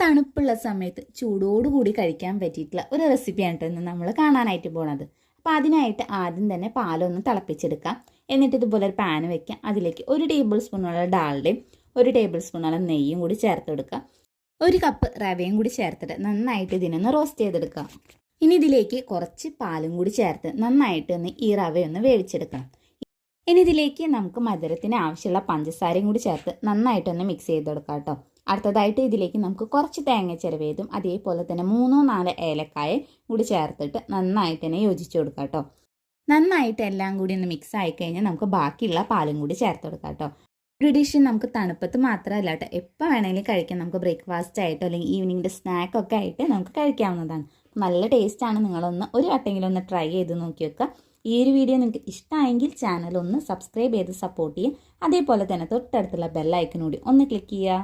തണുപ്പുള്ള സമയത്ത് ചൂടോടുകൂടി കഴിക്കാൻ പറ്റിയിട്ടുള്ള ഒരു റെസിപ്പിയാണ് കേട്ടോ ഇന്ന് നമ്മൾ കാണാനായിട്ട് പോണത്. അപ്പോൾ അതിനായിട്ട് ആദ്യം തന്നെ പാലൊന്ന് തിളപ്പിച്ചെടുക്കാം. എന്നിട്ട് ഇതുപോലെ ഒരു പാൻ വെക്കാം. അതിലേക്ക് 1 ടേബിൾ സ്പൂണോളം ഡാൽഡയും 1 ടേബിൾ സ്പൂണോളം നെയ്യും കൂടി ചേർത്ത് കൊടുക്കുക. 1 കപ്പ് റവയും കൂടി ചേർത്തിട്ട് നന്നായിട്ട് ഇതിനൊന്ന് റോസ്റ്റ് ചെയ്തെടുക്കാം. ഇനി ഇതിലേക്ക് കുറച്ച് പാലും കൂടി ചേർത്ത് നന്നായിട്ട് ഒന്ന് ഈ റവയൊന്ന് വേവിച്ചെടുക്കണം. ഇനി ഇതിലേക്ക് നമുക്ക് മധുരത്തിന് ആവശ്യമുള്ള പഞ്ചസാരയും കൂടി ചേർത്ത് നന്നായിട്ടൊന്ന് മിക്സ് ചെയ്തെടുക്കാം കേട്ടോ. അടുത്തതായിട്ട് ഇതിലേക്ക് നമുക്ക് കുറച്ച് തേങ്ങ ചിരവിയതും അതേപോലെ തന്നെ 3-4 ഏലക്കായ കൂടി ചേർത്തിട്ട് നന്നായിട്ട് തന്നെ യോജിച്ച് കൊടുക്കാം കേട്ടോ. നന്നായിട്ട് എല്ലാം കൂടി ഒന്ന് മിക്സ് ആയി കഴിഞ്ഞാൽ നമുക്ക് ബാക്കിയുള്ള പാലും കൂടി ചേർത്ത് കൊടുക്കാം കേട്ടോ. ഒരു ഡിഷ് നമുക്ക് തണുപ്പത്ത് മാത്രമല്ല കേട്ടോ, എപ്പോൾ വേണമെങ്കിലും കഴിക്കാം. നമുക്ക് ബ്രേക്ക്ഫാസ്റ്റ് ആയിട്ടോ അല്ലെങ്കിൽ ഈവനിങ്ങിൻ്റെ സ്നാക്കൊക്കെ ആയിട്ട് നമുക്ക് കഴിക്കാവുന്നതാണ്. നല്ല ടേസ്റ്റാണ്. നിങ്ങളൊന്ന് ഒരു വട്ടെങ്കിലും ഒന്ന് ട്രൈ ചെയ്ത് നോക്കി വെക്കുക. ഈ ഒരു വീഡിയോ നിങ്ങൾക്ക് ഇഷ്ടമായെങ്കിൽ ചാനൽ ഒന്ന് സബ്സ്ക്രൈബ് ചെയ്ത് സപ്പോർട്ട് ചെയ്യുക. അതേപോലെ തന്നെ തൊട്ടടുത്തുള്ള ബെൽ ഐക്കൺ കൂടി ഒന്ന് ക്ലിക്ക് ചെയ്യുക.